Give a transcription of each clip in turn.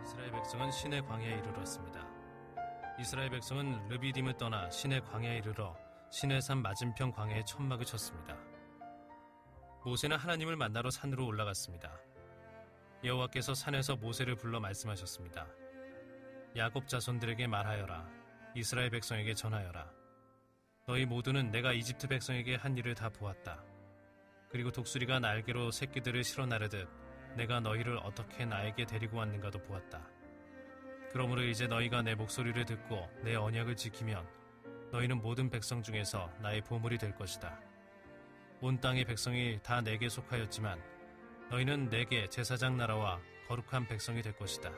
이스라엘 백성은 신의 광야에 이르렀습니다. 이스라엘 백성은 르비딤을 떠나 신의 광야에 이르러 신의 산 맞은편 광야에 천막을 쳤습니다. 모세는 하나님을 만나러 산으로 올라갔습니다. 여호와께서 산에서 모세를 불러 말씀하셨습니다. 야곱 자손들에게 말하여라. 이스라엘 백성에게 전하여라. 너희 모두는 내가 이집트 백성에게 한 일을 다 보았다. 그리고 독수리가 날개로 새끼들을 실어 나르듯 내가 너희를 어떻게 나에게 데리고 왔는가도 보았다. 그러므로 이제 너희가 내 목소리를 듣고 내 언약을 지키면 너희는 모든 백성 중에서 나의 보물이 될 것이다. 온 땅의 백성이 다 내게 속하였지만 너희는 내게 제사장 나라와 거룩한 백성이 될 것이다.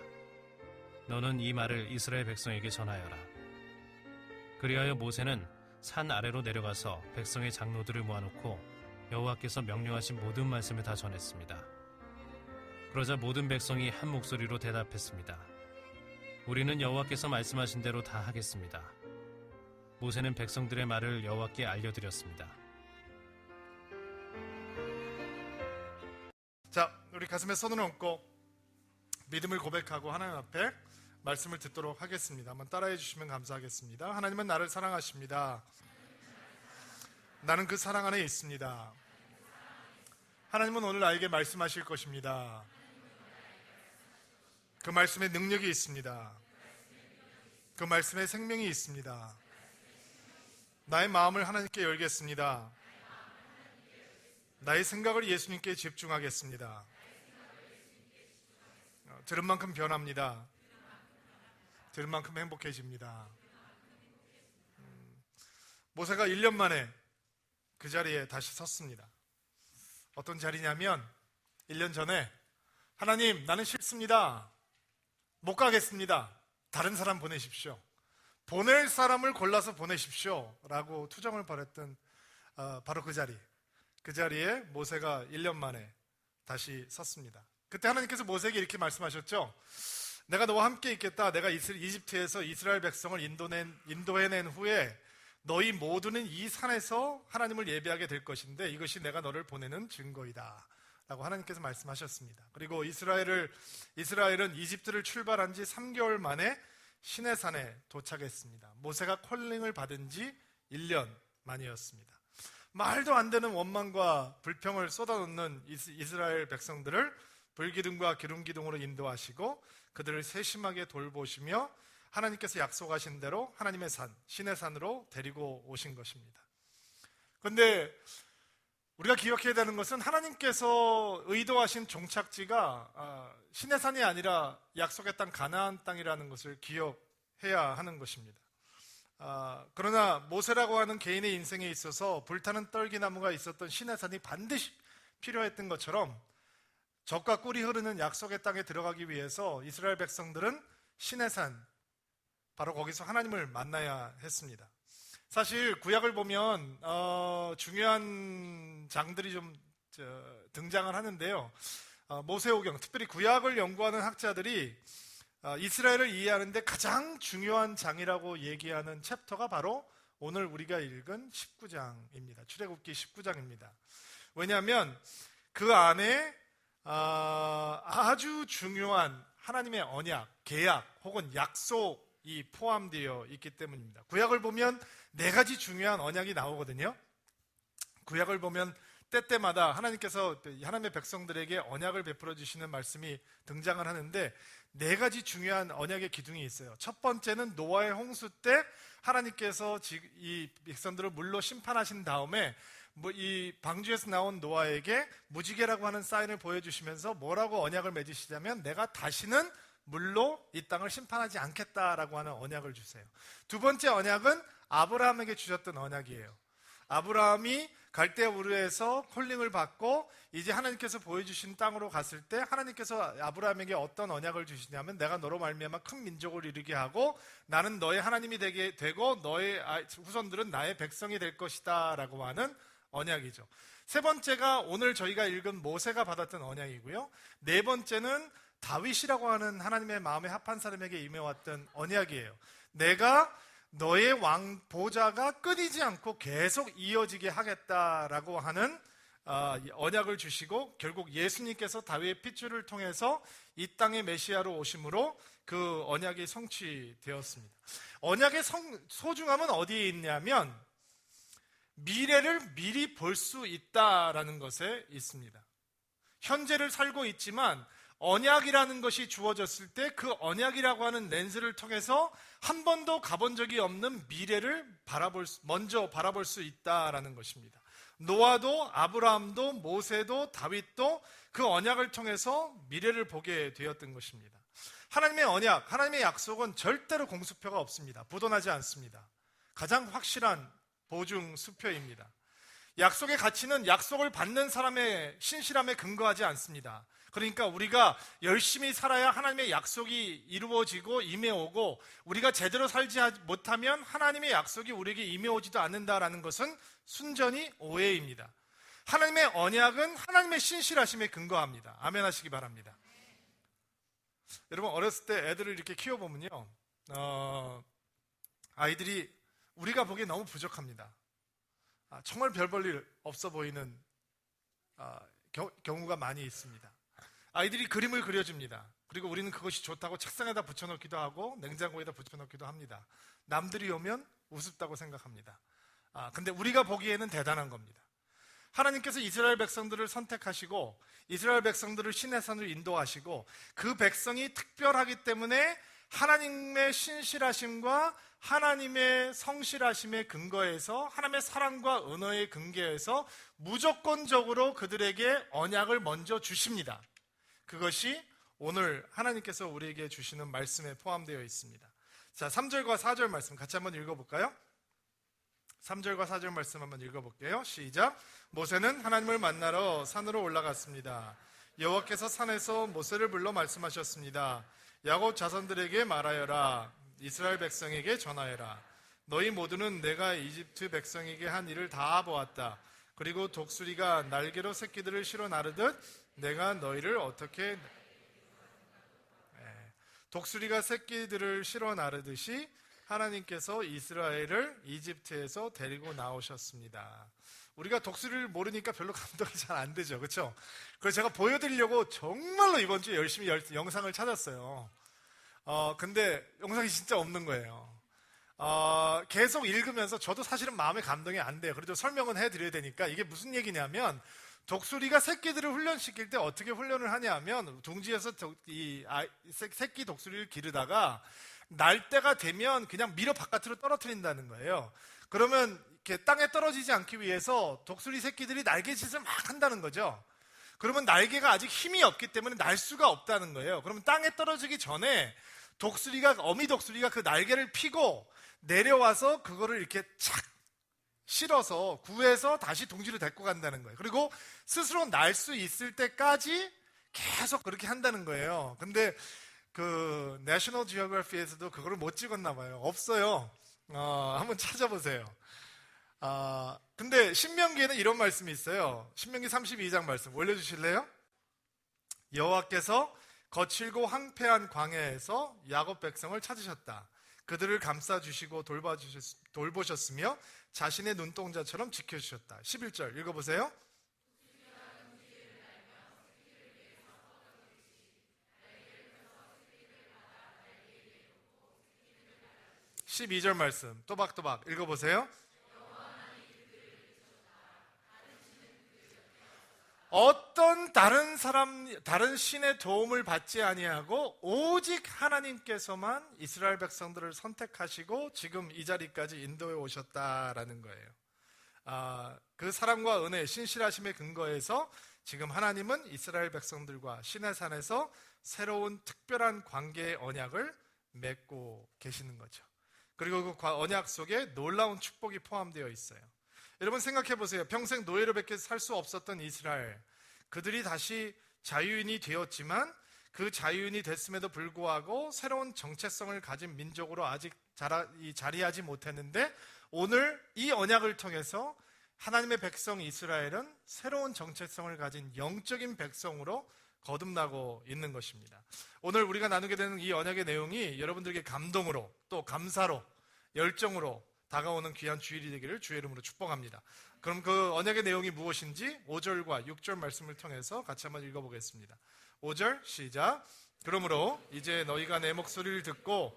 너는 이 말을 이스라엘 백성에게 전하여라. 그리하여 모세는 산 아래로 내려가서 백성의 장로들을 모아놓고 여호와께서 명령하신 모든 말씀을 다 전했습니다. 그러자 모든 백성이 한 목소리로 대답했습니다. 우리는 여호와께서 말씀하신 대로 다 하겠습니다. 모세는 백성들의 말을 여호와께 알려드렸습니다. 자, 우리 가슴에 손을 얹고 믿음을 고백하고 하나님 앞에 말씀을 듣도록 하겠습니다. 한번 따라해 주시면 감사하겠습니다. 하나님은 나를 사랑하십니다. 나는 그 사랑 안에 있습니다. 하나님은 오늘 나에게 말씀하실 것입니다. 그 말씀에 능력이 있습니다. 그 말씀에 생명이 있습니다. 나의 마음을 하나님께 열겠습니다. 나의 생각을 예수님께 집중하겠습니다. 들은 만큼 변합니다. 들은 만큼 행복해집니다. 모세가 1년 만에 그 자리에 다시 섰습니다. 어떤 자리냐면 1년 전에 하나님, 나는 싫습니다. 못 가겠습니다. 다른 사람 보내십시오. 보낼 사람을 골라서 보내십시오. 라고 투정을 벌였던 바로 그 자리에 모세가 1년 만에 다시 섰습니다. 그때 하나님께서 모세에게 이렇게 말씀하셨죠. 내가 너와 함께 있겠다. 내가 이집트에서 이스라엘 백성을 인도해낸 후에 너희 모두는 이 산에서 하나님을 예배하게 될 것인데 이것이 내가 너를 보내는 증거이다 라고 하나님께서 말씀하셨습니다. 그리고 이스라엘은 이집트를 출발한 지 3개월 만에 시내산에 도착했습니다. 모세가 콜링을 받은 지 1년 만이었습니다. 말도 안 되는 원망과 불평을 쏟아놓는 이스라엘 백성들을 불기둥과 기름기둥으로 인도하시고 그들을 세심하게 돌보시며 하나님께서 약속하신 대로 하나님의 산, 시내산으로 데리고 오신 것입니다. 그런데 우리가 기억해야 되는 것은 하나님께서 의도하신 종착지가 시내산이 아니라 약속의 땅 가나안 땅이라는 것을 기억해야 하는 것입니다. 그러나 모세라고 하는 개인의 인생에 있어서 불타는 떨기나무가 있었던 시내산이 반드시 필요했던 것처럼 젖과 꿀이 흐르는 약속의 땅에 들어가기 위해서 이스라엘 백성들은 시내산, 바로 거기서 하나님을 만나야 했습니다. 사실 구약을 보면 중요한 장들이 좀 등장을 하는데요. 모세오경, 특별히 구약을 연구하는 학자들이 이스라엘을 이해하는데 가장 중요한 장이라고 얘기하는 챕터가 바로 오늘 우리가 읽은 19장입니다. 출애굽기 19장입니다. 왜냐하면 그 안에 아주 중요한 하나님의 언약, 계약 혹은 약속이 포함되어 있기 때문입니다. 구약을 보면 4가지 중요한 언약이 나오거든요. 구약을 보면 때때마다 하나님께서 하나님의 백성들에게 언약을 베풀어 주시는 말씀이 등장을 하는데 4가지 중요한 언약의 기둥이 있어요. 첫 번째는 노아의 홍수 때 하나님께서 이 백성들을 물로 심판하신 다음에 이 방주에서 나온 노아에게 무지개라고 하는 사인을 보여주시면서 뭐라고 언약을 맺으시자면 내가 다시는 물로 이 땅을 심판하지 않겠다라고 하는 언약을 주세요. 두 번째 언약은 아브라함에게 주셨던 언약이에요. 아브라함이 갈대아 우르에서 콜링을 받고 이제 하나님께서 보여주신 땅으로 갔을 때 하나님께서 아브라함에게 어떤 언약을 주시냐면 내가 너로 말미암아 큰 민족을 이루게 하고 나는 너의 하나님이 되게 되고 너의 후손들은 나의 백성이 될 것이다 라고 하는 언약이죠. 세 번째가 오늘 저희가 읽은 모세가 받았던 언약이고요. 네 번째는 다윗이라고 하는 하나님의 마음에 합한 사람에게 임해왔던 언약이에요. 내가 너의 왕 보좌가 끊이지 않고 계속 이어지게 하겠다라고 하는 언약을 주시고 결국 예수님께서 다윗의 핏줄을 통해서 이 땅의 메시아로 오심으로 그 언약이 성취되었습니다. 언약의 소중함은 어디에 있냐면 미래를 미리 볼 수 있다라는 것에 있습니다. 현재를 살고 있지만 언약이라는 것이 주어졌을 때 그 언약이라고 하는 렌즈를 통해서 한 번도 가본 적이 없는 미래를 먼저 바라볼 수 있다라는 것입니다. 노아도 아브라함도 모세도 다윗도 그 언약을 통해서 미래를 보게 되었던 것입니다. 하나님의 언약, 하나님의 약속은 절대로 공수표가 없습니다. 부도나지 않습니다. 가장 확실한 보증 수표입니다. 약속의 가치는 약속을 받는 사람의 신실함에 근거하지 않습니다. 그러니까 우리가 열심히 살아야 하나님의 약속이 이루어지고 임해오고 우리가 제대로 살지 못하면 하나님의 약속이 우리에게 임해오지도 않는다라는 것은 순전히 오해입니다. 하나님의 언약은 하나님의 신실하심에 근거합니다. 아멘 하시기 바랍니다. 여러분 어렸을 때 애들을 이렇게 키워보면요 아이들이 우리가 보기에 너무 부족합니다. 정말 별 볼 일 없어 보이는 경우가 많이 있습니다. 아이들이 그림을 그려줍니다. 그리고 우리는 그것이 좋다고 책상에다 붙여놓기도 하고 냉장고에다 붙여놓기도 합니다. 남들이 오면 우습다고 생각합니다. 근데 우리가 보기에는 대단한 겁니다. 하나님께서 이스라엘 백성들을 선택하시고 이스라엘 백성들을 신의 산으로 인도하시고 그 백성이 특별하기 때문에 하나님의 신실하심과 하나님의 성실하심의 근거에서 하나님의 사랑과 은혜의 근거에서 무조건적으로 그들에게 언약을 먼저 주십니다. 그것이 오늘 하나님께서 우리에게 주시는 말씀에 포함되어 있습니다. 자, 3절과 4절 말씀 같이 한번 읽어볼까요? 3절과 4절 말씀 한번 읽어볼게요. 시작. 모세는 하나님을 만나러 산으로 올라갔습니다. 여호와께서 산에서 모세를 불러 말씀하셨습니다. 야곱 자손들에게 말하여라. 이스라엘 백성에게 전하여라. 너희 모두는 내가 이집트 백성에게 한 일을 다 보았다. 그리고 독수리가 날개로 새끼들을 실어 나르듯 내가 너희를 어떻게 독수리가 새끼들을 실어 나르듯이 하나님께서 이스라엘을 이집트에서 데리고 나오셨습니다. 우리가 독수리를 모르니까 별로 감동이 잘 안 되죠. 그렇죠? 그래서 제가 보여드리려고 정말로 이번 주에 열심히 영상을 찾았어요. 근데 영상이 진짜 없는 거예요. 계속 읽으면서 저도 사실은 마음에 감동이 안 돼요. 그래도 설명은 해드려야 되니까 이게 무슨 얘기냐면 독수리가 새끼들을 훈련시킬 때 어떻게 훈련을 하냐면 둥지에서 새끼 독수리를 기르다가 날 때가 되면 그냥 밀어 바깥으로 떨어뜨린다는 거예요. 그러면 이렇게 땅에 떨어지지 않기 위해서 독수리 새끼들이 날개짓을 막 한다는 거죠. 그러면 날개가 아직 힘이 없기 때문에 날 수가 없다는 거예요. 그러면 땅에 떨어지기 전에 어미 독수리가 그 날개를 펴고 내려와서 그거를 이렇게 착 실어서 구해서 다시 둥지로 데리고 간다는 거예요. 그리고 스스로 날 수 있을 때까지 계속 그렇게 한다는 거예요. 근데 그 내셔널 지오그래피에서도 그거를 못 찍었나 봐요. 없어요. 한번 찾아보세요. 근데 신명기에는 이런 말씀이 있어요. 신명기 32장 말씀 올려주실래요? 여호와께서 거칠고 황폐한 광야에서 야곱 백성을 찾으셨다. 그들을 감싸주시고 돌보셨으며 자신의 눈동자처럼 지켜주셨다. 11절 읽어보세요. 12절 말씀 또박또박 읽어보세요. 어떤 다른 신의 도움을 받지 아니하고 오직 하나님께서만 이스라엘 백성들을 선택하시고 지금 이 자리까지 인도해 오셨다라는 거예요. 그 사랑과 은혜, 신실하심의 근거에서 지금 하나님은 이스라엘 백성들과 시내산에서 새로운 특별한 관계의 언약을 맺고 계시는 거죠. 그리고 그 언약 속에 놀라운 축복이 포함되어 있어요. 여러분 생각해 보세요. 평생 노예로 밖에 살 수 없었던 이스라엘, 그들이 다시 자유인이 되었지만 그 자유인이 됐음에도 불구하고 새로운 정체성을 가진 민족으로 아직 자리하지 못했는데 오늘 이 언약을 통해서 하나님의 백성 이스라엘은 새로운 정체성을 가진 영적인 백성으로 거듭나고 있는 것입니다. 오늘 우리가 나누게 되는 이 언약의 내용이 여러분들에게 감동으로 또 감사로 열정으로 다가오는 귀한 주일이 되기를 주의 이름으로 축복합니다. 그럼 그 언약의 내용이 무엇인지 5절과 6절 말씀을 통해서 같이 한번 읽어보겠습니다. 5절 시작. 그러므로 이제 너희가 내 목소리를 듣고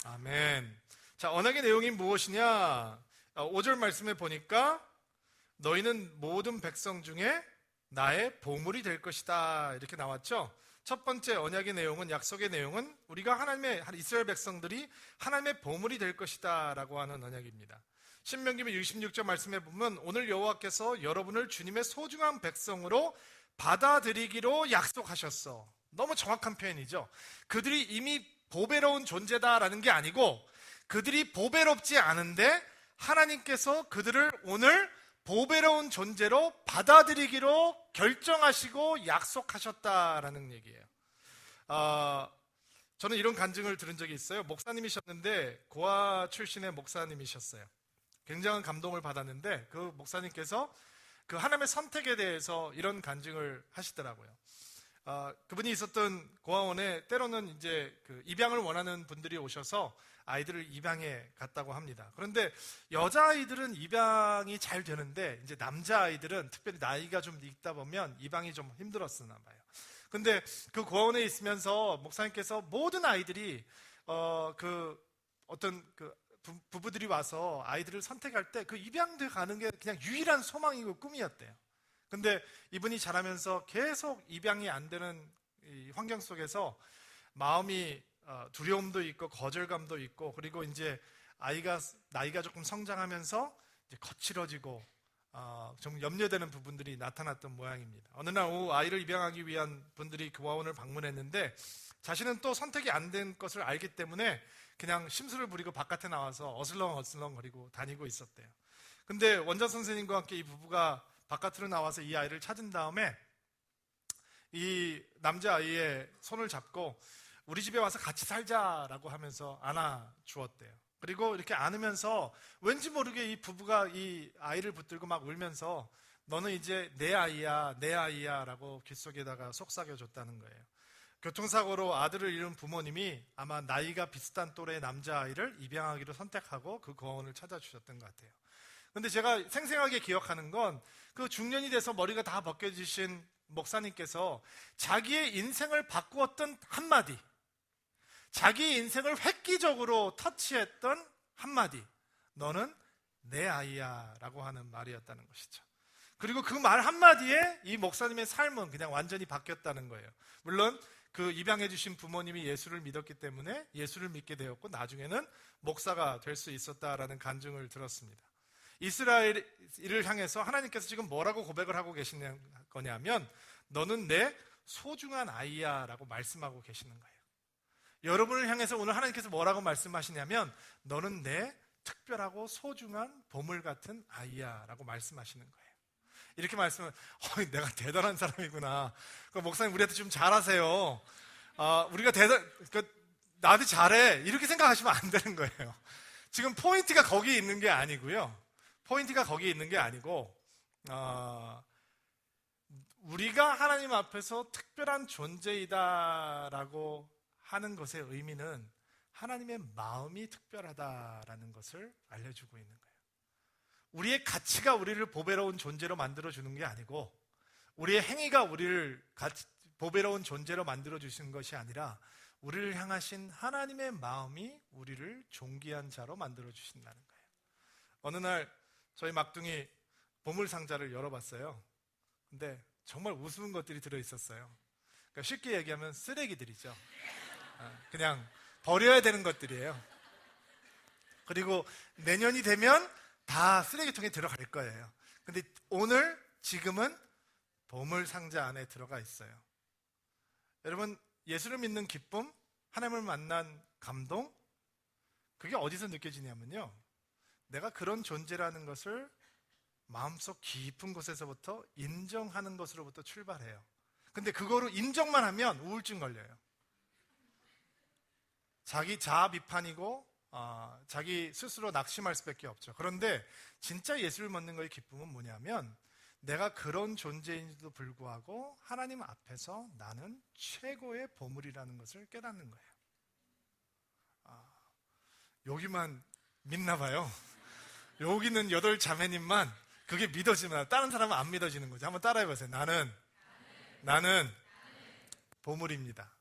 아멘. 자, 언약의 내용이 무엇이냐? 5절 말씀에 보니까 너희는 모든 백성 중에 나의 보물이 될 것이다 이렇게 나왔죠. 첫 번째 언약의 내용은, 약속의 내용은 우리가 하나님의 이스라엘 백성들이 하나님의 보물이 될 것이다 라고 하는 언약입니다. 신명기 66절 말씀에 보면 오늘 여호와께서 여러분을 주님의 소중한 백성으로 받아들이기로 약속하셨어. 너무 정확한 표현이죠. 그들이 이미 보배로운 존재다라는 게 아니고 그들이 보배롭지 않은데 하나님께서 그들을 오늘 보배로운 존재로 받아들이기로 결정하시고 약속하셨다라는 얘기예요. 저는 이런 간증을 들은 적이 있어요. 목사님이셨는데 고아 출신의 목사님이셨어요. 굉장한 감동을 받았는데 그 목사님께서 그 하나님의 선택에 대해서 이런 간증을 하시더라고요. 그분이 있었던 고아원에 때로는 이제 그 입양을 원하는 분들이 오셔서 아이들을 입양해 갔다고 합니다. 그런데 여자아이들은 입양이 잘 되는데 이제 남자아이들은 특별히 나이가 좀 있다 보면 입양이 좀 힘들었으나 봐요. 근데 그 고아원에 있으면서 목사님께서 모든 아이들이 어떤 부부들이 와서 아이들을 선택할 때 그 입양돼 가는 게 그냥 유일한 소망이고 꿈이었대요. 근데 이분이 자라면서 계속 입양이 안 되는 이 환경 속에서 마음이 두려움도 있고 거절감도 있고, 그리고 이제 아이가 나이가 조금 성장하면서 이제 거칠어지고 좀 염려되는 부분들이 나타났던 모양입니다. 어느 날 오후 아이를 입양하기 위한 분들이 교화원을 방문했는데 자신은 또 선택이 안 된 것을 알기 때문에 그냥 심술을 부리고 바깥에 나와서 어슬렁어슬렁 거리고 다니고 있었대요. 근데 원장 선생님과 함께 이 부부가 바깥으로 나와서 이 아이를 찾은 다음에 이 남자아이의 손을 잡고 우리 집에 와서 같이 살자라고 하면서 안아주었대요. 그리고 이렇게 안으면서 왠지 모르게 이 부부가 이 아이를 붙들고 막 울면서 너는 이제 내 아이야, 내 아이야 라고 귓속에다가 속삭여줬다는 거예요. 교통사고로 아들을 잃은 부모님이 아마 나이가 비슷한 또래의 남자아이를 입양하기로 선택하고 그 고아원을 찾아주셨던 것 같아요. 근데 제가 생생하게 기억하는 건 그 중년이 돼서 머리가 다 벗겨지신 목사님께서 자기의 인생을 바꾸었던 한마디, 자기의 인생을 획기적으로 터치했던 한마디, 너는 내 아이야 라고 하는 말이었다는 것이죠. 그리고 그 말 한마디에 이 목사님의 삶은 그냥 완전히 바뀌었다는 거예요. 물론 그 입양해 주신 부모님이 예수를 믿었기 때문에 예수를 믿게 되었고 나중에는 목사가 될 수 있었다라는 간증을 들었습니다. 이스라엘을 향해서 하나님께서 지금 뭐라고 고백을 하고 계시는 거냐면 너는 내 소중한 아이야 라고 말씀하고 계시는 거예요. 여러분을 향해서 오늘 하나님께서 뭐라고 말씀하시냐면 너는 내 특별하고 소중한 보물 같은 아이야 라고 말씀하시는 거예요. 이렇게 말씀을 내가 대단한 사람이구나. 목사님 우리한테 좀 잘하세요. 우리가 나한테 잘해. 이렇게 생각하시면 안 되는 거예요. 지금 포인트가 거기에 있는 게 아니고요. 포인트가 거기에 있는 게 아니고 우리가 하나님 앞에서 특별한 존재이다라고 하는 것의 의미는 하나님의 마음이 특별하다라는 것을 알려주고 있는 거예요. 우리의 가치가 우리를 보배로운 존재로 만들어주는 게 아니고 우리의 행위가 우리를 보배로운 존재로 만들어주시는 것이 아니라 우리를 향하신 하나님의 마음이 우리를 존귀한 자로 만들어주신다는 거예요. 어느 날 저희 막둥이 보물상자를 열어봤어요. 근데 정말 우스운 것들이 들어있었어요. 그러니까 쉽게 얘기하면 쓰레기들이죠. 그냥 버려야 되는 것들이에요. 그리고 내년이 되면 다 쓰레기통에 들어갈 거예요. 근데 오늘 지금은 보물상자 안에 들어가 있어요. 여러분, 예수를 믿는 기쁨, 하나님을 만난 감동, 그게 어디서 느껴지냐면요, 내가 그런 존재라는 것을 마음속 깊은 곳에서부터 인정하는 것으로부터 출발해요. 근데 그거로 인정만 하면 우울증 걸려요. 자기 자아 비판이고 자기 스스로 낙심할 수밖에 없죠. 그런데 진짜 예수를 믿는 거의 기쁨은 뭐냐면 내가 그런 존재인지도 불구하고 하나님 앞에서 나는 최고의 보물이라는 것을 깨닫는 거예요. 여기만 믿나 봐요. 여기는 8자매님만 그게 믿어지면 다른 사람은 안 믿어지는 거죠. 한번 따라해 보세요. 나는 보물입니다.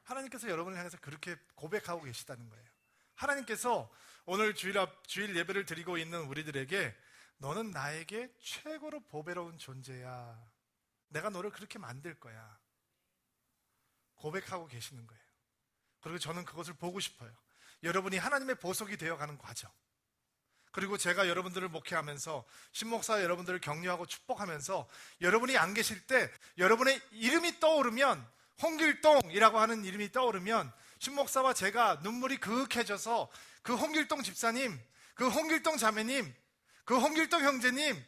하나님께서 여러분을 향해서 그렇게 고백하고 계시다는 거예요. 하나님께서 오늘 주일 예배를 드리고 있는 우리들에게 너는 나에게 최고로 보배로운 존재야. 내가 너를 그렇게 만들 거야. 고백하고 계시는 거예요. 그리고 저는 그것을 보고 싶어요. 여러분이 하나님의 보석이 되어가는 과정. 그리고 제가 여러분들을 목회하면서 신목사 여러분들을 격려하고 축복하면서 여러분이 안 계실 때 여러분의 이름이 떠오르면 홍길동이라고 하는 이름이 떠오르면 신목사와 제가 눈물이 그윽해져서 그 홍길동 집사님, 그 홍길동 자매님, 그 홍길동 형제님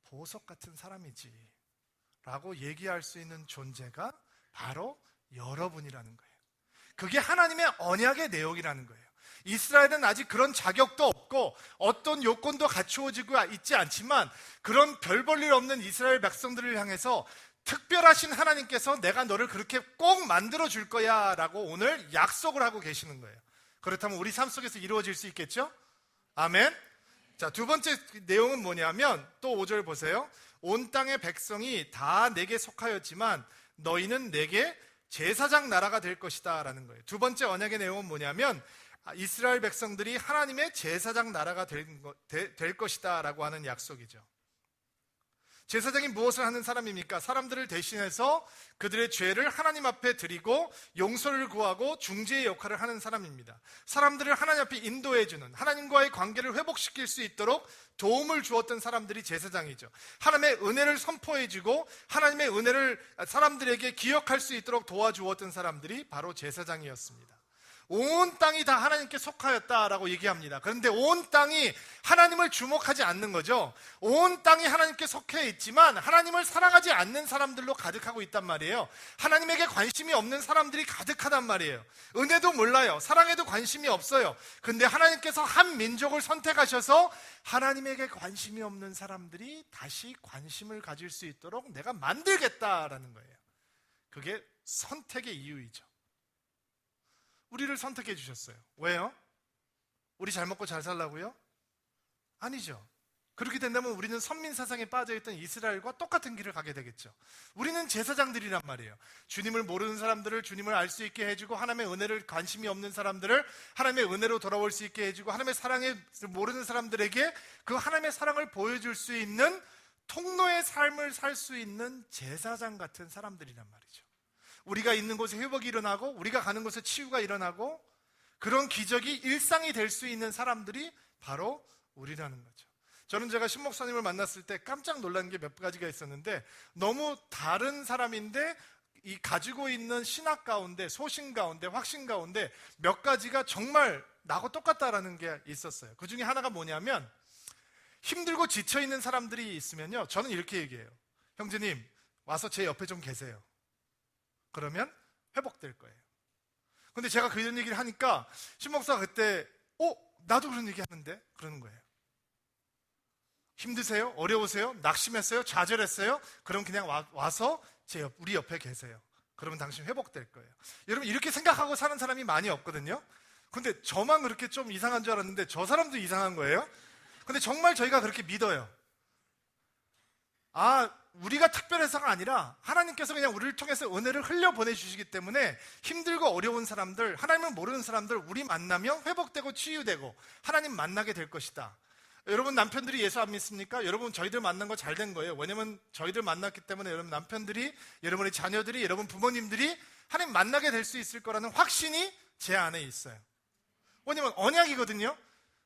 보석 같은 사람이지 라고 얘기할 수 있는 존재가 바로 여러분이라는 거예요. 그게 하나님의 언약의 내용이라는 거예요. 이스라엘은 아직 그런 자격도 없고 어떤 요건도 갖추어지고 있지 않지만 그런 별 볼 일 없는 이스라엘 백성들을 향해서 특별하신 하나님께서 내가 너를 그렇게 꼭 만들어 줄 거야 라고 오늘 약속을 하고 계시는 거예요. 그렇다면 우리 삶 속에서 이루어질 수 있겠죠? 아멘. 자, 두 번째 내용은 뭐냐면 또 5절 보세요. 온 땅의 백성이 다 내게 속하였지만 너희는 내게 제사장 나라가 될 것이다 라는 거예요. 두 번째 언약의 내용은 뭐냐면 이스라엘 백성들이 하나님의 제사장 나라가 될 것이다 라고 하는 약속이죠. 제사장이 무엇을 하는 사람입니까? 사람들을 대신해서 그들의 죄를 하나님 앞에 드리고 용서를 구하고 중재의 역할을 하는 사람입니다. 사람들을 하나님 앞에 인도해주는, 하나님과의 관계를 회복시킬 수 있도록 도움을 주었던 사람들이 제사장이죠. 하나님의 은혜를 선포해주고 하나님의 은혜를 사람들에게 기억할 수 있도록 도와주었던 사람들이 바로 제사장이었습니다. 온 땅이 다 하나님께 속하였다라고 얘기합니다. 그런데 온 땅이 하나님을 주목하지 않는 거죠. 온 땅이 하나님께 속해 있지만 하나님을 사랑하지 않는 사람들로 가득하고 있단 말이에요. 하나님에게 관심이 없는 사람들이 가득하단 말이에요. 은혜도 몰라요. 사랑에도 관심이 없어요. 근데 하나님께서 한 민족을 선택하셔서 하나님에게 관심이 없는 사람들이 다시 관심을 가질 수 있도록 내가 만들겠다라는 거예요. 그게 선택의 이유이죠. 우리를 선택해 주셨어요. 왜요? 우리 잘 먹고 잘 살라고요? 아니죠. 그렇게 된다면 우리는 선민사상에 빠져있던 이스라엘과 똑같은 길을 가게 되겠죠. 우리는 제사장들이란 말이에요. 주님을 모르는 사람들을 주님을 알 수 있게 해주고 하나님의 은혜를 관심이 없는 사람들을 하나님의 은혜로 돌아올 수 있게 해주고 하나님의 사랑을 모르는 사람들에게 그 하나님의 사랑을 보여줄 수 있는 통로의 삶을 살 수 있는 제사장 같은 사람들이란 말이죠. 우리가 있는 곳에 회복이 일어나고 우리가 가는 곳에 치유가 일어나고 그런 기적이 일상이 될 수 있는 사람들이 바로 우리라는 거죠. 저는 제가 신목사님을 만났을 때 깜짝 놀란 게 몇 가지가 있었는데 너무 다른 사람인데 이 가지고 있는 신학 가운데 소신 가운데 확신 가운데 몇 가지가 정말 나하고 똑같다라는 게 있었어요. 그 중에 하나가 뭐냐면 힘들고 지쳐있는 사람들이 있으면요 저는 이렇게 얘기해요. 형제님 와서 제 옆에 좀 계세요. 그러면 회복될 거예요. 근데 제가 그런 얘기를 하니까 신목사가 그때 나도 그런 얘기 하는데 그러는 거예요. 힘드세요? 어려우세요? 낙심했어요? 좌절했어요? 그럼 그냥 와서 우리 옆에 계세요. 그러면 당신 회복될 거예요. 여러분 이렇게 생각하고 사는 사람이 많이 없거든요. 근데 저만 그렇게 좀 이상한 줄 알았는데 저 사람도 이상한 거예요. 근데 정말 저희가 그렇게 믿어요. 우리가 특별해서가 아니라 하나님께서 그냥 우리를 통해서 은혜를 흘려보내주시기 때문에 힘들고 어려운 사람들, 하나님을 모르는 사람들 우리 만나면 회복되고 치유되고 하나님 만나게 될 것이다. 여러분 남편들이 예수 안 믿습니까? 여러분 저희들 만난 거 잘 된 거예요. 왜냐면 저희들 만났기 때문에 여러분 남편들이, 여러분의 자녀들이, 여러분 부모님들이 하나님 만나게 될 수 있을 거라는 확신이 제 안에 있어요. 왜냐면 언약이거든요.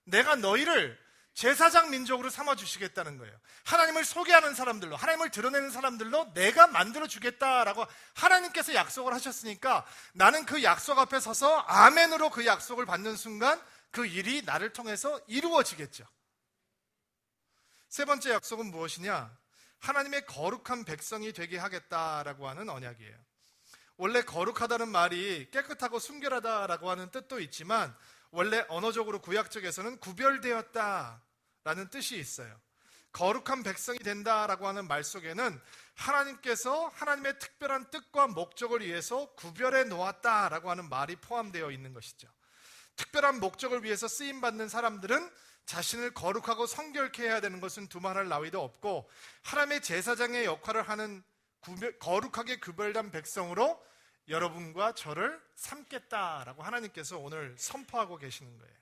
내가 너희를 제사장 민족으로 삼아주시겠다는 거예요. 하나님을 소개하는 사람들로, 하나님을 드러내는 사람들로 내가 만들어주겠다라고 하나님께서 약속을 하셨으니까 나는 그 약속 앞에 서서 아멘으로 그 약속을 받는 순간 그 일이 나를 통해서 이루어지겠죠. 세 번째 약속은 무엇이냐? 하나님의 거룩한 백성이 되게 하겠다라고 하는 언약이에요. 원래 거룩하다는 말이 깨끗하고 순결하다라고 하는 뜻도 있지만 원래 언어적으로 구약적에서는 구별되었다라는 뜻이 있어요. 거룩한 백성이 된다라고 하는 말 속에는 하나님께서 하나님의 특별한 뜻과 목적을 위해서 구별해 놓았다라고 하는 말이 포함되어 있는 것이죠. 특별한 목적을 위해서 쓰임받는 사람들은 자신을 거룩하고 성결케 해야 되는 것은 두말할 나위도 없고, 하나님의 제사장의 역할을 하는 거룩하게 구별된 백성으로 여러분과 저를 삼겠다라고 하나님께서 오늘 선포하고 계시는 거예요.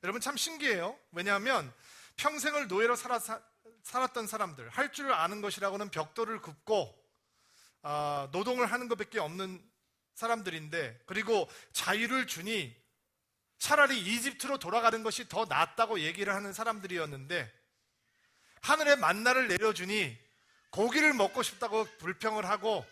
여러분 참 신기해요. 왜냐하면 평생을 노예로 살았던 사람들, 할 줄 아는 것이라고는 벽돌을 굽고 노동을 하는 것밖에 없는 사람들인데, 그리고 자유를 주니 차라리 이집트로 돌아가는 것이 더 낫다고 얘기를 하는 사람들이었는데, 하늘에 만나를 내려주니 고기를 먹고 싶다고 불평을 하고,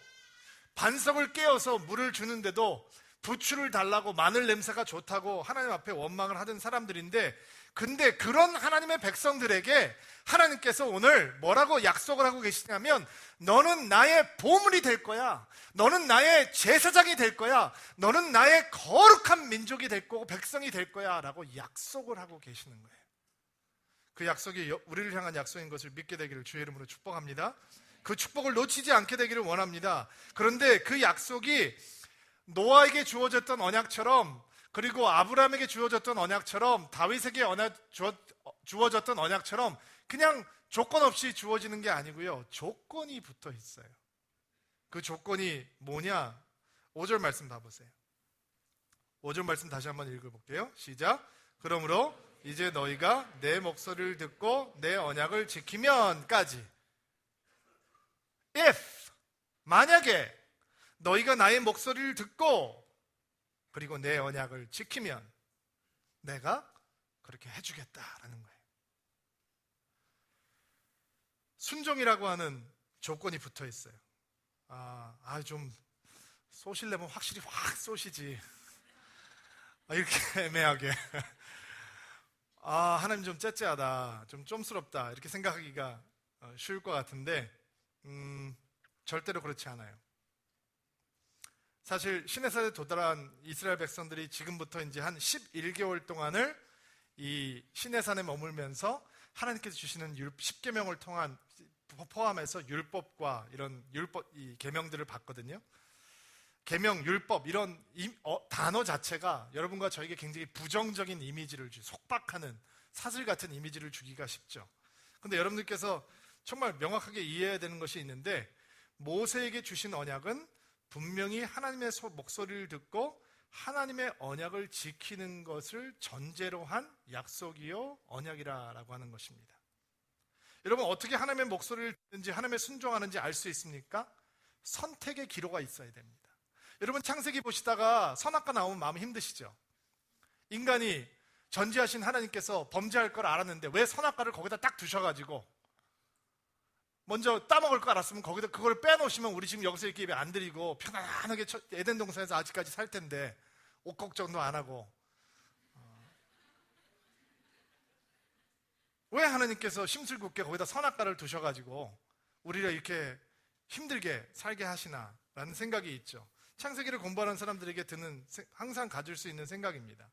반석을 깨어서 물을 주는데도 부추를 달라고 마늘 냄새가 좋다고 하나님 앞에 원망을 하던 사람들인데, 근데 그런 하나님의 백성들에게 하나님께서 오늘 뭐라고 약속을 하고 계시냐면, 너는 나의 보물이 될 거야, 너는 나의 제사장이 될 거야, 너는 나의 거룩한 민족이 될 거고 백성이 될 거야 라고 약속을 하고 계시는 거예요. 그 약속이 우리를 향한 약속인 것을 믿게 되기를 주의 이름으로 축복합니다. 그 축복을 놓치지 않게 되기를 원합니다. 그런데 그 약속이 노아에게 주어졌던 언약처럼, 그리고 아브라함에게 주어졌던 언약처럼, 다윗에게 주어졌던 언약처럼 그냥 조건 없이 주어지는 게 아니고요, 조건이 붙어 있어요. 그 조건이 뭐냐? 5절 말씀 봐보세요. 5절 말씀 다시 한번 읽어볼게요. 시작. 그러므로 이제 너희가 내 목소리를 듣고 내 언약을 지키면까지. If, 만약에 너희가 나의 목소리를 듣고 그리고 내 언약을 지키면 내가 그렇게 해주겠다라는 거예요. 순종이라고 하는 조건이 붙어 있어요. 좀 쏘시려면 확실히 확 쏘시지. 이렇게 애매하게. 하나님 좀 째째하다, 좀 쫌스럽다, 이렇게 생각하기가 쉬울 것 같은데, 절대로 그렇지 않아요. 사실 시내산에 도달한 이스라엘 백성들이 지금부터 이제 한 11개월 동안을 이 시내산에 머물면서 하나님께서 주시는 10계명을 포함해서 율법과 이런 이 계명들을 받거든요. 계명, 율법 이런 단어 자체가 여러분과 저에게 굉장히 부정적인 이미지를 속박하는 사슬 같은 이미지를 주기가 쉽죠. 그런데 여러분들께서 정말 명확하게 이해해야 되는 것이 있는데, 모세에게 주신 언약은 분명히 하나님의 목소리를 듣고 하나님의 언약을 지키는 것을 전제로 한 약속이요 언약이라고 하는 것입니다. 여러분, 어떻게 하나님의 목소리를 듣는지 하나님의 순종하는지 알 수 있습니까? 선택의 기로가 있어야 됩니다. 여러분, 창세기 보시다가 선악과 나오면 마음 힘드시죠? 인간이 전지하신 하나님께서 범죄할 걸 알았는데 왜 선악과를 거기다 딱 두셔가지고 먼저 따먹을 거 알았으면 거기다 그걸 빼놓으시면 우리 지금 여기서 이렇게 예배 안 드리고 편안하게 에덴 동산에서 아직까지 살 텐데, 옷 걱정도 안 하고. 왜 하나님께서 심술궂게 거기다 선악과를 두셔가지고 우리를 이렇게 힘들게 살게 하시나 라는 생각이 있죠. 창세기를 공부하는 사람들에게 항상 가질 수 있는 생각입니다.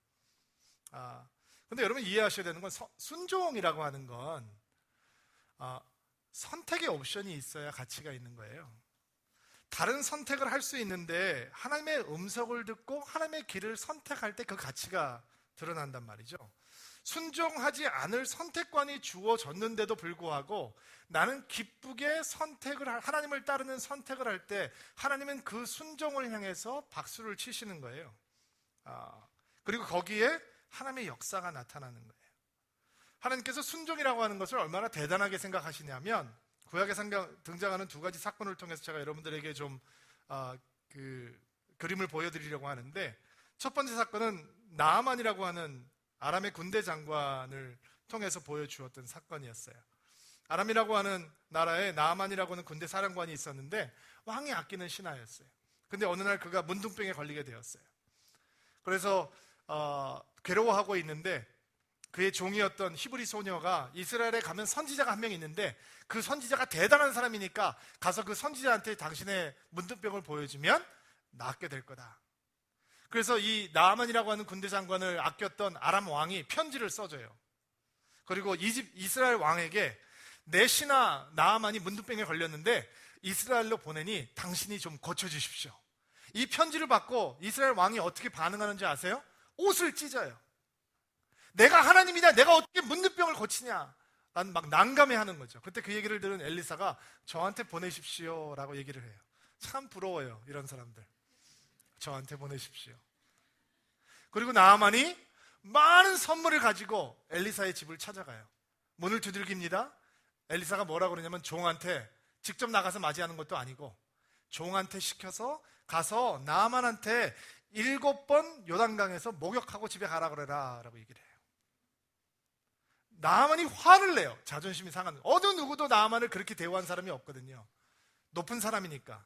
근데 여러분 이해하셔야 되는 건, 순종이라고 하는 건 선택의 옵션이 있어야 가치가 있는 거예요. 다른 선택을 할 수 있는데 하나님의 음성을 듣고 하나님의 길을 선택할 때 그 가치가 드러난단 말이죠. 순종하지 않을 선택권이 주어졌는데도 불구하고 나는 기쁘게 하나님을 따르는 선택을 할 때 하나님은 그 순종을 향해서 박수를 치시는 거예요. 그리고 거기에 하나님의 역사가 나타나는 거예요. 하나님께서 순종이라고 하는 것을 얼마나 대단하게 생각하시냐면, 구약에 등장하는 두 가지 사건을 통해서 제가 여러분들에게 좀 그림을 보여드리려고 하는데, 첫 번째 사건은 나아만이라고 하는 아람의 군대 장관을 통해서 보여주었던 사건이었어요. 아람이라고 하는 나라에 나아만이라고 하는 군대 사령관이 있었는데 왕이 아끼는 신하였어요. 근데 어느 날 그가 문둥병에 걸리게 되었어요. 그래서 괴로워하고 있는데 그의 종이었던 히브리 소녀가 이스라엘에 가면 선지자가 한 명 있는데 그 선지자가 대단한 사람이니까 가서 그 선지자한테 당신의 문둥병을 보여주면 낫게 될 거다. 그래서 이 나아만이라고 하는 군대 장관을 아꼈던 아람 왕이 편지를 써줘요. 그리고 이스라엘 왕에게 내 신하 나아만이 문둥병에 걸렸는데 이스라엘로 보내니 당신이 좀 고쳐주십시오. 이 편지를 받고 이스라엘 왕이 어떻게 반응하는지 아세요? 옷을 찢어요. 내가 하나님이냐, 내가 어떻게 문둥병을 고치냐, 난 막 난감해하는 거죠. 그때 그 얘기를 들은 엘리사가 저한테 보내십시오 라고 얘기를 해요. 참 부러워요, 이런 사람들. 저한테 보내십시오. 그리고 나아만이 많은 선물을 가지고 엘리사의 집을 찾아가요. 문을 두들깁니다. 엘리사가 뭐라고 그러냐면 종한테 직접 나가서 맞이하는 것도 아니고 종한테 시켜서 가서 나아만한테 7번 요단강에서 목욕하고 집에 가라 그래라 라고 얘기를 해요. 나아만이 화를 내요. 자존심이 상한. 어느 누구도 나아만을 그렇게 대우한 사람이 없거든요. 높은 사람이니까.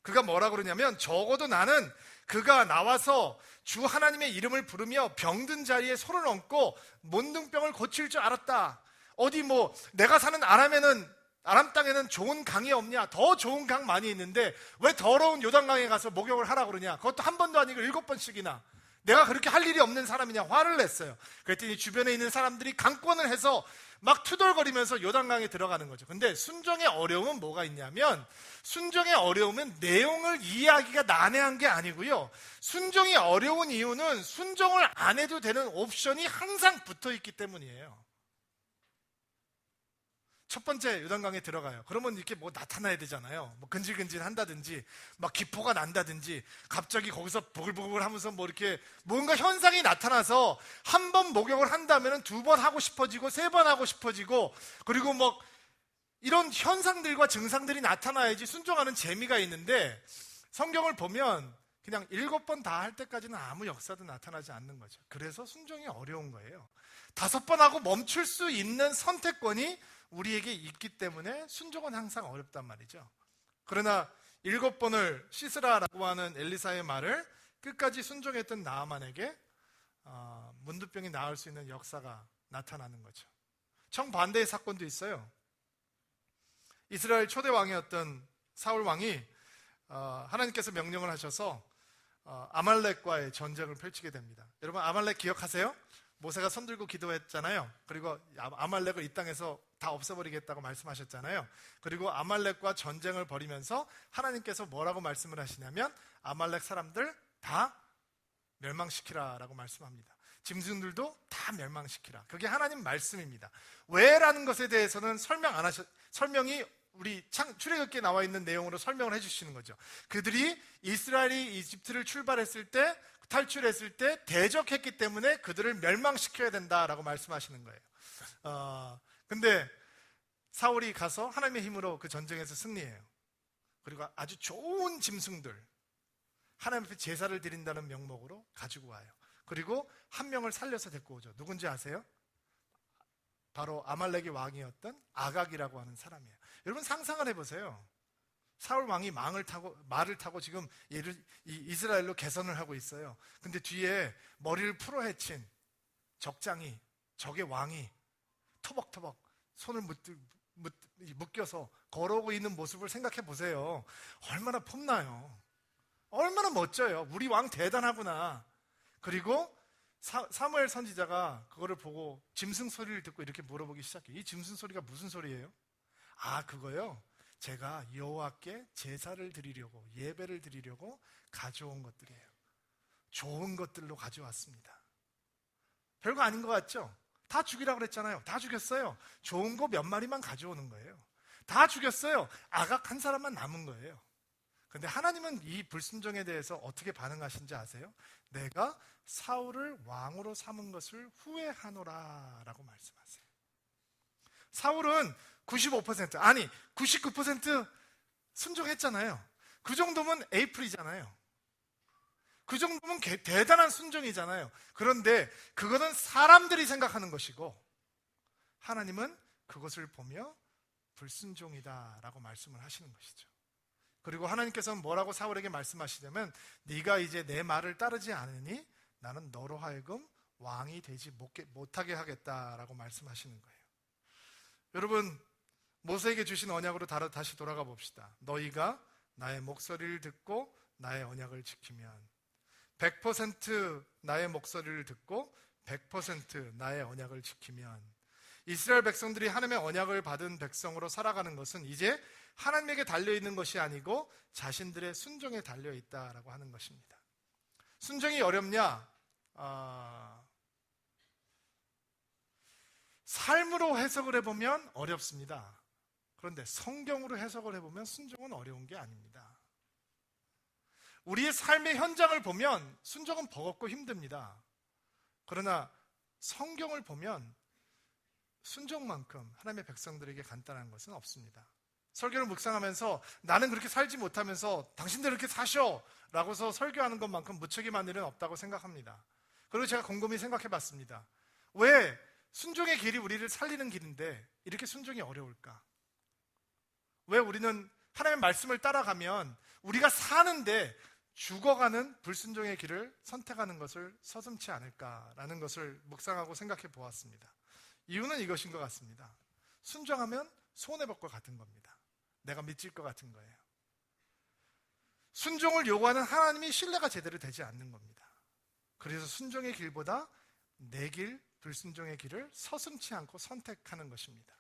그가 뭐라 그러냐면 적어도 나는 그가 나와서 주 하나님의 이름을 부르며 병든 자리에 손을 얹고 문둥병을 고칠 줄 알았다. 어디 뭐 내가 사는 아람 땅에는 좋은 강이 없냐? 더 좋은 강 많이 있는데 왜 더러운 요단강에 가서 목욕을 하라 그러냐? 그것도 한 번도 아니고 7번씩이나. 내가 그렇게 할 일이 없는 사람이냐? 화를 냈어요. 그랬더니 주변에 있는 사람들이 강권을 해서 막 투덜거리면서 요단강에 들어가는 거죠. 근데 순종의 어려움은 뭐가 있냐면, 순종의 어려움은 내용을 이해하기가 난해한 게 아니고요, 순종이 어려운 이유는 순종을 안 해도 되는 옵션이 항상 붙어 있기 때문이에요. 첫 번째 요단강에 들어가요. 그러면 이렇게 뭐 나타나야 되잖아요. 뭐 근질근질 한다든지 막 기포가 난다든지 갑자기 거기서 보글보글 하면서 뭐 이렇게 뭔가 현상이 나타나서 한 번 목욕을 한다면 2번 하고 싶어지고 3번 하고 싶어지고, 그리고 뭐 이런 현상들과 증상들이 나타나야지 순종하는 재미가 있는데, 성경을 보면 그냥 7번 다 할 때까지는 아무 역사도 나타나지 않는 거죠. 그래서 순종이 어려운 거예요. 5번 하고 멈출 수 있는 선택권이 우리에게 있기 때문에 순종은 항상 어렵단 말이죠. 그러나 7번을 씻으라라고 하는 엘리사의 말을 끝까지 순종했던 나아만에게 문둥병이 나을 수 있는 역사가 나타나는 거죠. 정반대의 사건도 있어요. 이스라엘 초대 왕이었던 사울 왕이 하나님께서 명령을 하셔서 아말렉과의 전쟁을 펼치게 됩니다. 여러분, 아말렉 기억하세요? 모세가 손 들고 기도했잖아요. 그리고 아말렉을 이 땅에서 다 없애버리겠다고 말씀하셨잖아요. 그리고 아말렉과 전쟁을 벌이면서 하나님께서 뭐라고 말씀을 하시냐면 아말렉 사람들 다 멸망시키라 라고 말씀합니다. 짐승들도 다 멸망시키라. 그게 하나님 말씀입니다. 왜라는 것에 대해서는 설명이 우리 출애굽기에 나와 있는 내용으로 설명을 해주시는 거죠. 그들이 이스라엘이 이집트를 탈출했을 때 대적했기 때문에 그들을 멸망시켜야 된다라고 말씀하시는 거예요. 근데 사울이 가서 하나님의 힘으로 그 전쟁에서 승리해요. 그리고 아주 좋은 짐승들, 하나님 앞에 제사를 드린다는 명목으로 가지고 와요. 그리고 한 명을 살려서 데리고 오죠. 누군지 아세요? 바로 아말렉의 왕이었던 아각이라고 하는 사람이에요. 여러분, 상상을 해보세요. 사울 왕이 말을 타고 지금 이스라엘로 개선을 하고 있어요. 근데 뒤에 머리를 풀어헤친 적의 왕이 터벅터벅 손을 묶여서 걸어오고 있는 모습을 생각해 보세요. 얼마나 폼나요? 얼마나 멋져요. 우리 왕 대단하구나. 그리고 사무엘 선지자가 그거를 보고 짐승 소리를 듣고 이렇게 물어보기 시작해요. 이 짐승 소리가 무슨 소리예요? 그거요, 제가 여호와께 제사를 드리려고, 예배를 드리려고 가져온 것들이에요. 좋은 것들로 가져왔습니다. 별거 아닌 것 같죠? 다 죽이라고 그랬잖아요. 다 죽였어요. 좋은 거 몇 마리만 가져오는 거예요. 다 죽였어요. 아각 한 사람만 남은 거예요. 근데 하나님은 이 불순종에 대해서 어떻게 반응하신지 아세요? 내가 사울을 왕으로 삼은 것을 후회하노라 라고 말씀하세요. 사울은 95% 아니 99% 순종했잖아요. 그 정도면 에이프리잖아요. 그 정도면 대단한 순종이잖아요. 그런데 그것은 사람들이 생각하는 것이고 하나님은 그것을 보며 불순종이다 라고 말씀을 하시는 것이죠. 그리고 하나님께서는 뭐라고 사울에게 말씀하시냐면 네가 이제 내 말을 따르지 않으니 나는 너로 하여금 왕이 되지 못하게 하겠다라고 말씀하시는 거예요. 여러분, 모세에게 주신 언약으로 다시 돌아가 봅시다. 너희가 나의 목소리를 듣고 나의 언약을 지키면 100% 나의 목소리를 듣고 100% 나의 언약을 지키면, 이스라엘 백성들이 하나님의 언약을 받은 백성으로 살아가는 것은 이제 하나님에게 달려있는 것이 아니고 자신들의 순종에 달려있다라고 하는 것입니다. 순종이 어렵냐? 삶으로 해석을 해보면 어렵습니다. 그런데 성경으로 해석을 해보면 순종은 어려운 게 아닙니다. 우리의 삶의 현장을 보면 순종은 버겁고 힘듭니다. 그러나 성경을 보면 순종만큼 하나님의 백성들에게 간단한 것은 없습니다. 설교를 묵상하면서 나는 그렇게 살지 못하면서 당신들 그렇게 사셔 라고서 설교하는 것만큼 무책임한 일은 없다고 생각합니다. 그리고 제가 곰곰이 생각해 봤습니다. 왜 순종의 길이 우리를 살리는 길인데 이렇게 순종이 어려울까? 왜 우리는 하나님의 말씀을 따라가면 우리가 사는데 죽어가는 불순종의 길을 선택하는 것을 서슴지 않을까라는 것을 묵상하고 생각해 보았습니다. 이유는 이것인 것 같습니다. 순종하면 손해볼 것 같은 겁니다. 내가 미칠 것 같은 거예요. 순종을 요구하는 하나님이 신뢰가 제대로 되지 않는 겁니다. 그래서 순종의 길보다 내 길, 불순종의 길을 서슴지 않고 선택하는 것입니다.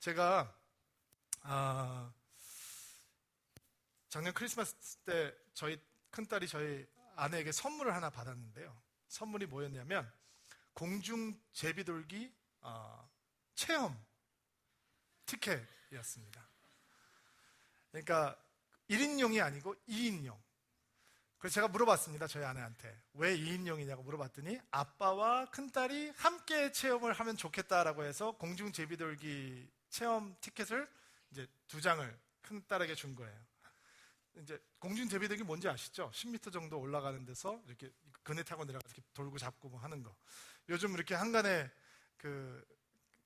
제가 작년 크리스마스 때 저희 큰딸이 저희 아내에게 선물을 하나 받았는데요. 선물이 뭐였냐면 공중 제비돌기 체험 티켓이었습니다. 그러니까 1인용이 아니고 2인용. 그래서 제가 물어봤습니다. 저희 아내한테 왜 2인용이냐고 물어봤더니 아빠와 큰딸이 함께 체험을 하면 좋겠다라고 해서 공중 제비돌기 체험 티켓을 이제 2장을 큰딸에게 준 거예요. 이제 공중 제비돌기 뭔지 아시죠? 10m 정도 올라가는 데서 이렇게 그네 타고 내려가서 이렇게 돌고 잡고 뭐 하는 거. 요즘 이렇게 한간에 그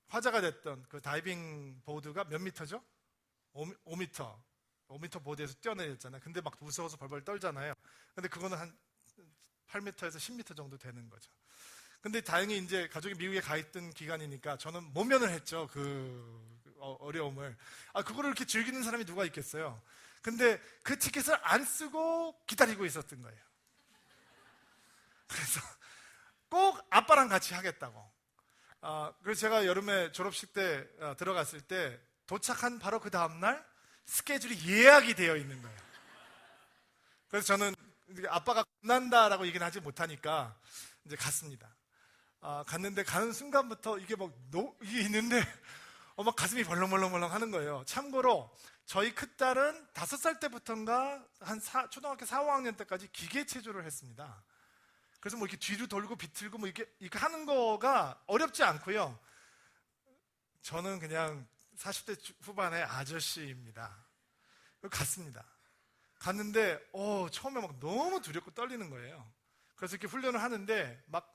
화제가 됐던 그 다이빙 보드가 몇 미터죠? 5m. 5m 보드에서 뛰어내렸잖아요. 근데 막 무서워서 벌벌 떨잖아요. 근데 그거는 한 8m에서 10m 정도 되는 거죠. 근데 다행히 이제 가족이 미국에 가 있던 기간이니까 저는 모면을 했죠. 그 어려움을. 그거를 이렇게 즐기는 사람이 누가 있겠어요. 근데 그 티켓을 안 쓰고 기다리고 있었던 거예요. 그래서 꼭 아빠랑 같이 하겠다고. 그래서 제가 여름에 졸업식 때 들어갔을 때 도착한 바로 그 다음날 스케줄이 예약이 되어 있는 거예요. 그래서 저는 아빠가 끝난다라고 얘기는 하지 못하니까 이제 갔습니다. 갔는데 가는 순간부터 이게 이게 있는데 막 가슴이 벌렁벌렁 하는 거예요. 참고로 저희 큰딸은 5살 때부터인가 초등학교 4, 5학년 때까지 기계체조를 했습니다. 그래서 뭐 이렇게 뒤로 돌고 비틀고 뭐 이렇게 하는 거가 어렵지 않고요. 저는 그냥 40대 후반의 아저씨입니다. 갔습니다. 갔는데 처음에 막 너무 두렵고 떨리는 거예요. 그래서 이렇게 훈련을 하는데 막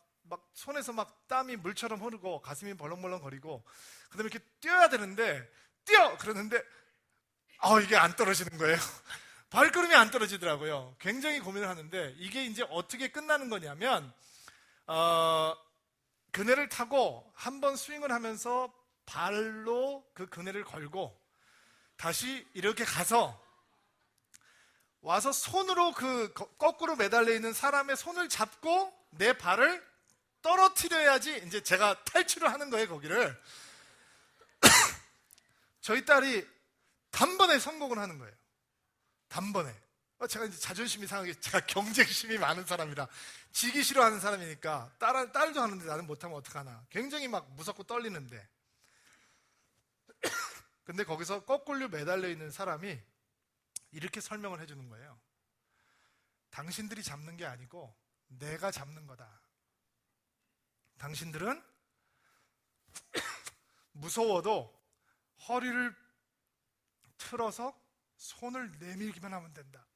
손에서 막 땀이 물처럼 흐르고 가슴이 벌렁벌렁거리고 그다음에 이렇게 뛰어야 되는데 뛰어! 그러는데 이게 안 떨어지는 거예요. 발걸음이 안 떨어지더라고요. 굉장히 고민을 하는데 이게 이제 어떻게 끝나는 거냐면 그네를 타고 한번 스윙을 하면서 발로 그 그네를 걸고 다시 이렇게 와서 손으로 그 거꾸로 매달려 있는 사람의 손을 잡고 내 발을 떨어뜨려야지 이제 제가 탈출을 하는 거예요, 거기를. 저희 딸이 단번에 성공을 하는 거예요. 단번에. 제가 이제 자존심이 상하게 제가 경쟁심이 많은 사람이라 지기 싫어하는 사람이니까 딸도 하는데 나는 못하면 어떡하나. 굉장히 막 무섭고 떨리는데. 근데 거기서 거꾸로 매달려 있는 사람이 이렇게 설명을 해주는 거예요. 당신들이 잡는 게 아니고 내가 잡는 거다. 당신들은 무서워도 허리를 틀어서 손을 내밀기만 하면 된다.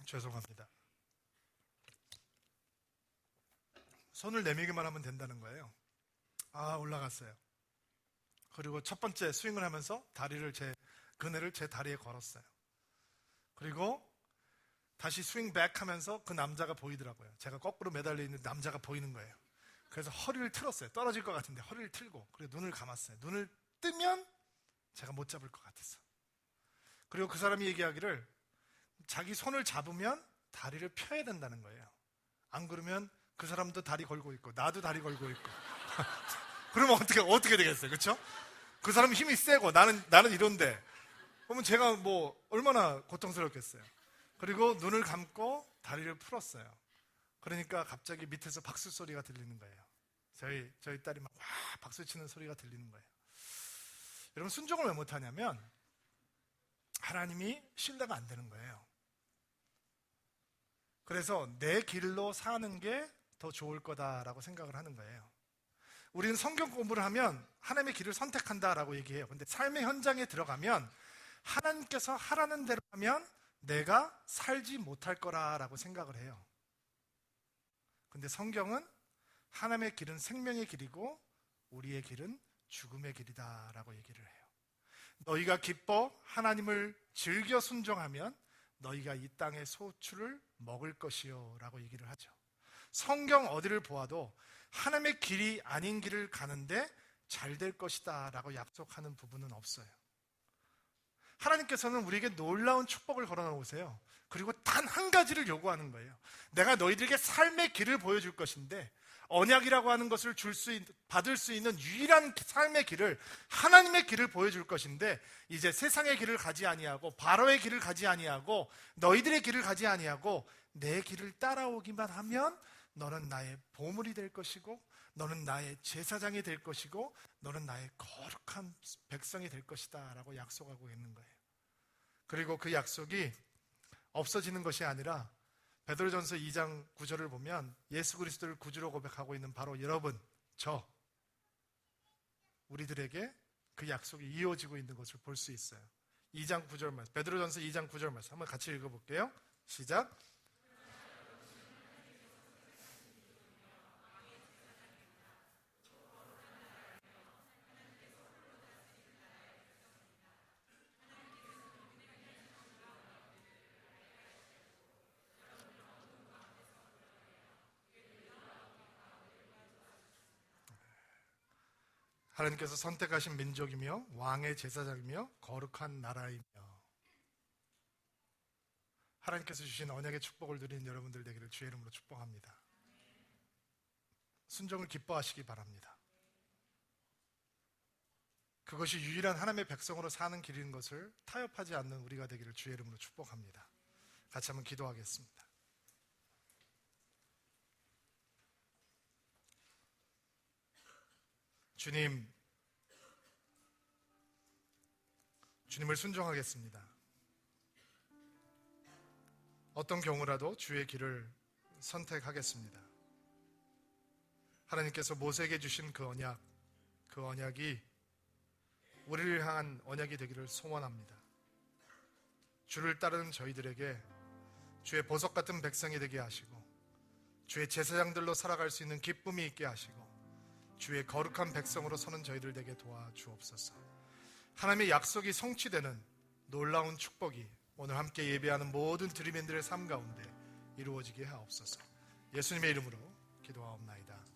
죄송합니다. 손을 내밀기만 하면 된다는 거예요. 올라갔어요. 그리고 첫 번째 스윙을 하면서 그네를 제 다리에 걸었어요. 그리고 다시 스윙 백 하면서 그 남자가 보이더라고요. 제가 거꾸로 매달려 있는 남자가 보이는 거예요. 그래서 허리를 틀었어요. 떨어질 것 같은데 허리를 틀고 그리고 눈을 감았어요. 눈을 뜨면 제가 못 잡을 것 같았어. 그리고 그 사람이 얘기하기를 자기 손을 잡으면 다리를 펴야 된다는 거예요. 안 그러면 그 사람도 다리 걸고 있고 나도 다리 걸고 있고 그러면 어떻게 되겠어요? 그렇죠? 그 사람 힘이 세고 나는 이런데 그러면 제가 뭐 얼마나 고통스럽겠어요. 그리고 눈을 감고 다리를 풀었어요. 그러니까 갑자기 밑에서 박수 소리가 들리는 거예요. 저희 딸이 막 와 박수 치는 소리가 들리는 거예요. 여러분, 순종을 왜 못하냐면 하나님이 신뢰가 안 되는 거예요. 그래서 내 길로 사는 게 더 좋을 거다라고 생각을 하는 거예요. 우리는 성경 공부를 하면 하나님의 길을 선택한다라고 얘기해요. 근데 삶의 현장에 들어가면 하나님께서 하라는 대로 하면 내가 살지 못할 거라고 생각을 해요. 근데 성경은 하나님의 길은 생명의 길이고 우리의 길은 죽음의 길이다라고 얘기를 해요. 너희가 기뻐 하나님을 즐겨 순종하면 너희가 이 땅의 소출을 먹을 것이요 라고 얘기를 하죠. 성경 어디를 보아도 하나님의 길이 아닌 길을 가는데 잘 될 것이다 라고 약속하는 부분은 없어요. 하나님께서는 우리에게 놀라운 축복을 걸어 놓으세요. 그리고 단 한 가지를 요구하는 거예요. 내가 너희들에게 삶의 길을 보여줄 것인데 언약이라고 하는 것을 받을 수 있는 유일한 삶의 길을, 하나님의 길을 보여줄 것인데 이제 세상의 길을 가지 아니하고 바로의 길을 가지 아니하고 너희들의 길을 가지 아니하고 내 길을 따라오기만 하면 너는 나의 보물이 될 것이고 너는 나의 제사장이 될 것이고 너는 나의 거룩한 백성이 될 것이다 라고 약속하고 있는 거예요. 그리고 그 약속이 없어지는 것이 아니라 베드로전서 2장 9절을 보면 예수 그리스도를 구주로 고백하고 있는 바로 여러분, 우리들에게 그 약속이 이어지고 있는 것을 볼 수 있어요. 2장 9절 말씀, 베드로전서 2장 9절 말씀 한번 같이 읽어볼게요. 시작. 하나님께서 선택하신 민족이며 왕의 제사장이며 거룩한 나라이며 하나님께서 주신 언약의 축복을 누리는 여러분들 되기를 주의 이름으로 축복합니다. 순종을 기뻐하시기 바랍니다. 그것이 유일한 하나님의 백성으로 사는 길인 것을 타협하지 않는 우리가 되기를 주의 이름으로 축복합니다. 같이 한번 기도하겠습니다. 주님을 순종하겠습니다. 어떤 경우라도 주의 길을 선택하겠습니다. 하나님께서 모세에게 주신 그 언약이 우리를 향한 언약이 되기를 소원합니다. 주를 따르는 저희들에게 주의 보석 같은 백성이 되게 하시고 주의 제사장들로 살아갈 수 있는 기쁨이 있게 하시고 주의 거룩한 백성으로 서는 저희들 되게 도와주옵소서. 하나님의 약속이 성취되는 놀라운 축복이 오늘 함께 예배하는 모든 드림인들의 삶 가운데 이루어지게 하옵소서. 예수님의 이름으로 기도하옵나이다.